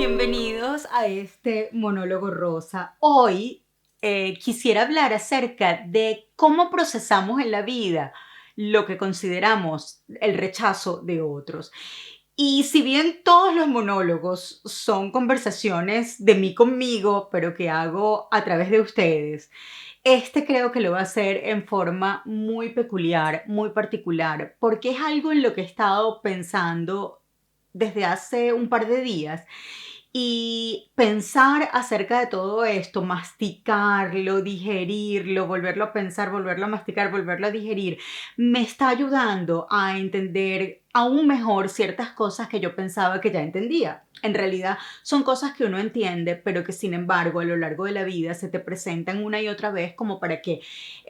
bienvenidos a este monólogo rosa. Hoy quisiera hablar acerca de cómo procesamos en la vida lo que consideramos el rechazo de otros. Y si bien todos los monólogos son conversaciones de mí conmigo, pero que hago a través de ustedes, este creo que lo va a hacer en forma muy peculiar, muy particular, porque es algo en lo que he estado pensando desde hace un par de días y pensar acerca de todo esto, masticarlo, digerirlo, volverlo a pensar, volverlo a masticar, volverlo a digerir, me está ayudando a entender aún mejor ciertas cosas que yo pensaba que ya entendía. En realidad son cosas que uno entiende, pero que sin embargo a lo largo de la vida se te presentan una y otra vez como para que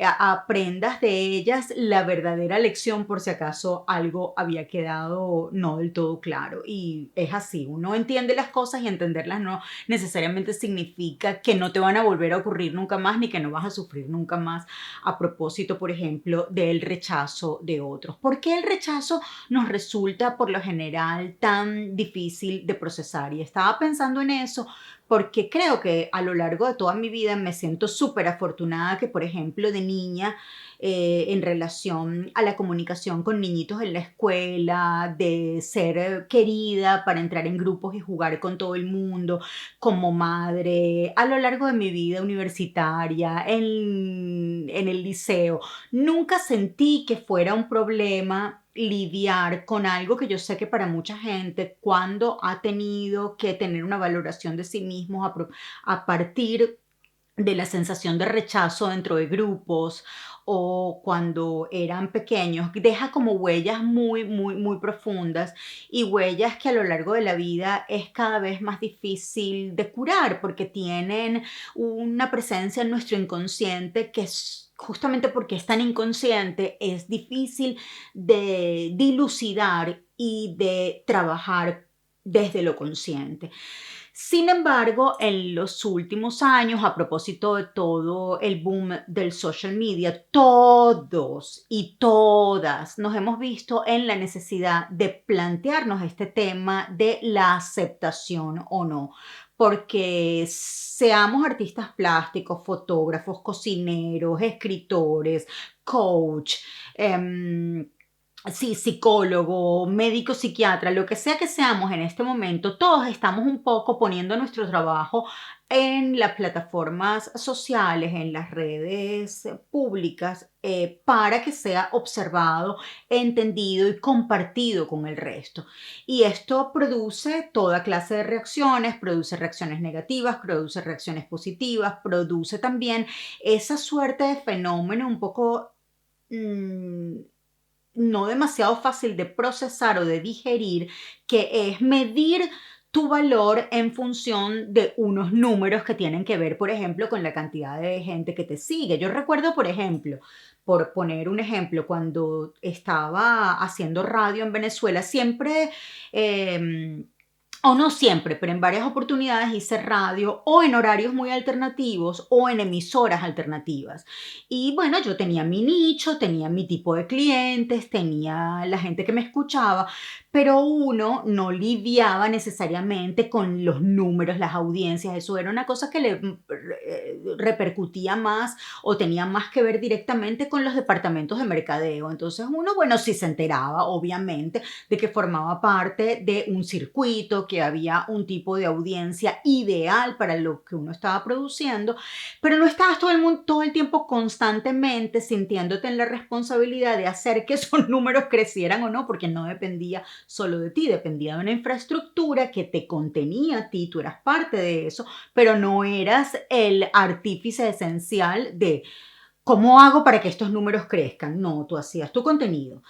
aprendas de ellas la verdadera lección por si acaso algo había quedado no del todo claro. Y es así, uno entiende las cosas y entenderlas no necesariamente significa que no te van a volver a ocurrir nunca más ni que no vas a sufrir nunca más a propósito, por ejemplo, del rechazo de otros. ¿Por qué el rechazo nos resulta por lo general tan difícil de procesar? Y estaba pensando en eso porque creo que a lo largo de toda mi vida me siento súper afortunada que, por ejemplo, de niña, en relación a la comunicación con niñitos en la escuela, de ser querida para entrar en grupos y jugar con todo el mundo, como madre, a lo largo de mi vida universitaria, en el liceo, nunca sentí que fuera un problema lidiar con algo que yo sé que para mucha gente cuando ha tenido que tener una valoración de sí mismos a partir de la sensación de rechazo dentro de grupos o cuando eran pequeños, deja como huellas muy, muy, muy profundas y huellas que a lo largo de la vida es cada vez más difícil de curar porque tienen una presencia en nuestro inconsciente que es justamente porque es tan inconsciente, es difícil de dilucidar y de trabajar desde lo consciente. Sin embargo, en los últimos años, a propósito de todo el boom del social media, todos y todas nos hemos visto en la necesidad de plantearnos este tema de la aceptación o no. Porque seamos artistas plásticos, fotógrafos, cocineros, escritores, coach, em, sí, psicólogo, médico, psiquiatra, lo que sea que seamos en este momento, todos estamos un poco poniendo nuestro trabajo en las plataformas sociales, en las redes públicas, para que sea observado, entendido y compartido con el resto. Y esto produce toda clase de reacciones, produce reacciones negativas, produce reacciones positivas, produce también esa suerte de fenómeno un poco mm, no demasiado fácil de procesar o de digerir, que es medir tu valor en función de unos números que tienen que ver, por ejemplo, con la cantidad de gente que te sigue. Yo recuerdo, por ejemplo, por poner un ejemplo, cuando estaba haciendo radio en Venezuela, siempre eh, o no siempre, pero en varias oportunidades hice radio o en horarios muy alternativos o en emisoras alternativas. Y bueno, yo tenía mi nicho, tenía mi tipo de clientes, tenía la gente que me escuchaba, pero uno no lidiaba necesariamente con los números, las audiencias. Eso era una cosa que le repercutía más o tenía más que ver directamente con los departamentos de mercadeo. Entonces uno, bueno, sí se enteraba, obviamente, de que formaba parte de un circuito, que había un tipo de audiencia ideal para lo que uno estaba produciendo, pero no estabas todo el tiempo constantemente sintiéndote en la responsabilidad de hacer que esos números crecieran o no, porque no dependía solo de ti, dependía de una infraestructura que te contenía a ti, tú eras parte de eso, pero no eras el artífice esencial de cómo hago para que estos números crezcan. No, tú hacías tu contenido.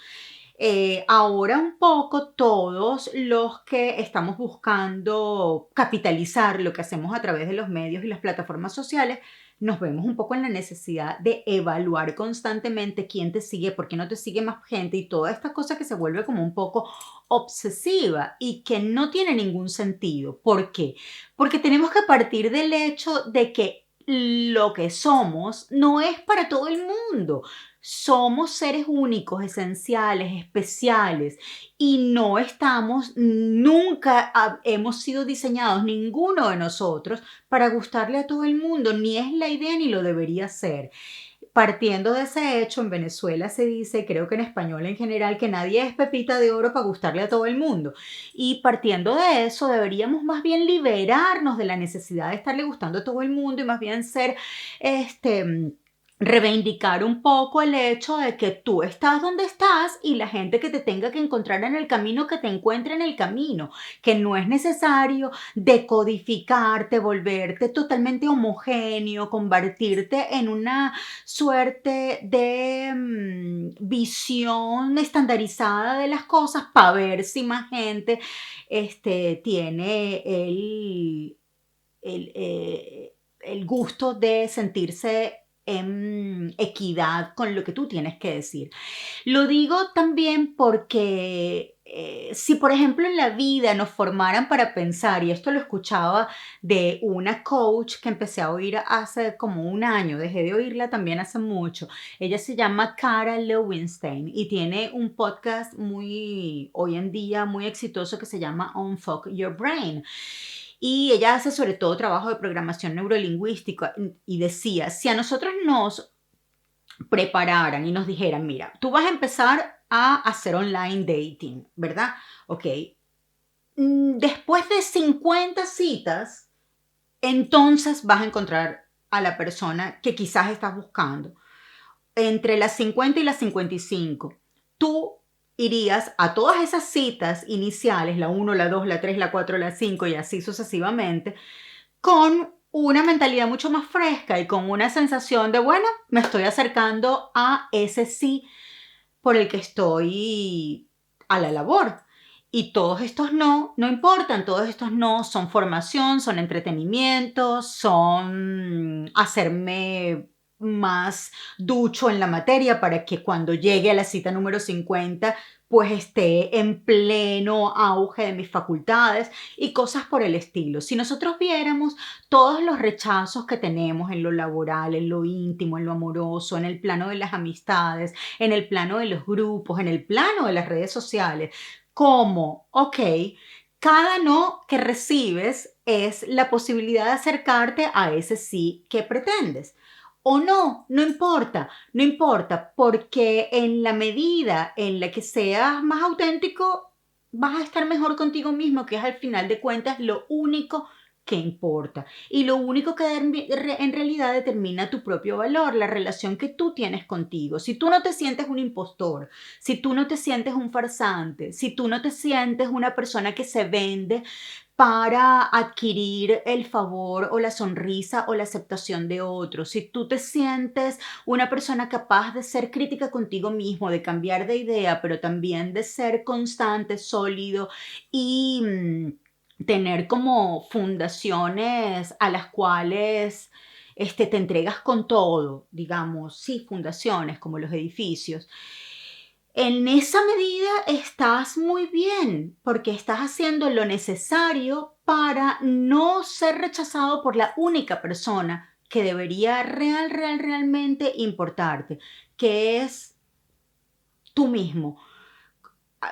Ahora un poco todos los que estamos buscando capitalizar lo que hacemos a través de los medios y las plataformas sociales, nos vemos un poco en la necesidad de evaluar constantemente quién te sigue, por qué no te sigue más gente y toda esta cosa que se vuelve como un poco obsesiva y que no tiene ningún sentido. ¿Por qué? Porque tenemos que partir del hecho de que lo que somos no es para todo el mundo. Somos seres únicos, esenciales, especiales y no estamos, nunca hemos sido diseñados, ninguno de nosotros, para gustarle a todo el mundo. Ni es la idea ni lo debería ser. Partiendo de ese hecho, en Venezuela se dice, creo que en español en general, que nadie es pepita de oro para gustarle a todo el mundo. Y partiendo de eso, deberíamos más bien liberarnos de la necesidad de estarle gustando a todo el mundo y más bien ser, reivindicar un poco el hecho de que tú estás donde estás y la gente que te tenga que encontrar en el camino, que te encuentre en el camino, que no es necesario decodificarte, volverte totalmente homogéneo, convertirte en una suerte de visión estandarizada de las cosas para ver si más gente tiene el gusto de sentirse en equidad con lo que tú tienes que decir. Lo digo también porque si por ejemplo en la vida nos formaran para pensar, y esto lo escuchaba de una coach que empecé a oír hace como un año, dejé de oírla también hace mucho. Ella se llama Cara Lowenstein y tiene un podcast muy, hoy en día, muy exitoso que se llama Unfuck Your Brain. Y ella hace sobre todo trabajo de programación neurolingüística y decía, si a nosotros nos prepararan y nos dijeran, mira, tú vas a empezar a hacer online dating, ¿verdad? Ok. Después de 50 citas, entonces vas a encontrar a la persona que quizás estás buscando. Entre las 50 y las 55, tú irías a todas esas citas iniciales, la 1, la 2, la 3, la 4, la 5 y así sucesivamente, con una mentalidad mucho más fresca y con una sensación de, bueno, me estoy acercando a ese sí por el que estoy a la labor. Y todos estos no, no importan, todos estos no son formación, son entretenimiento, son hacerme más ducho en la materia para que cuando llegue a la cita número 50 pues esté en pleno auge de mis facultades y cosas por el estilo. Si nosotros viéramos todos los rechazos que tenemos en lo laboral, en lo íntimo, en lo amoroso, en el plano de las amistades, en el plano de los grupos, en el plano de las redes sociales, como, ok, cada no que recibes es la posibilidad de acercarte a ese sí que pretendes. O no, no importa, no importa, porque en la medida en la que seas más auténtico, vas a estar mejor contigo mismo, que es al final de cuentas lo único que importa. Y lo único que en realidad determina tu propio valor, la relación que tú tienes contigo. Si tú no te sientes un impostor, si tú no te sientes un farsante, si tú no te sientes una persona que se vende para adquirir el favor o la sonrisa o la aceptación de otros, si tú te sientes una persona capaz de ser crítica contigo mismo, de cambiar de idea, pero también de ser constante, sólido y tener como fundaciones a las cuales te entregas con todo, digamos, sí, fundaciones como los edificios. En esa medida estás muy bien porque estás haciendo lo necesario para no ser rechazado por la única persona que debería realmente importarte, que es tú mismo.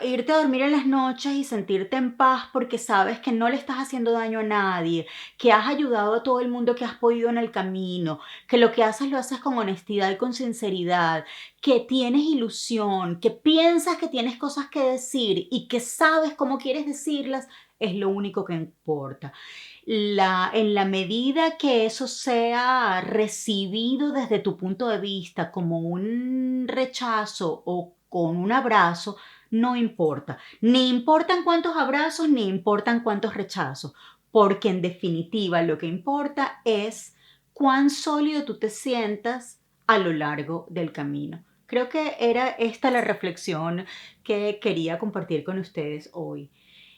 Irte a dormir en las noches y sentirte en paz porque sabes que no le estás haciendo daño a nadie, que has ayudado a todo el mundo que has podido en el camino, que lo que haces lo haces con honestidad y con sinceridad, que tienes ilusión, que piensas que tienes cosas que decir y que sabes cómo quieres decirlas, es lo único que importa. En la medida que eso sea recibido desde tu punto de vista como un rechazo o con un abrazo, no importa. Ni importan cuántos abrazos, ni importan cuántos rechazos, porque en definitiva lo que importa es cuán sólido tú te sientas a lo largo del camino. Creo que era esta la reflexión que quería compartir con ustedes hoy.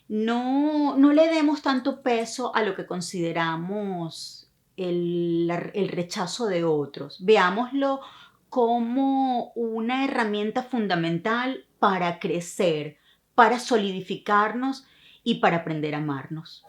No, no le demos tanto peso a lo que consideramos el rechazo de otros. Veámoslo como una herramienta fundamental para crecer, para solidificarnos y para aprender a amarnos.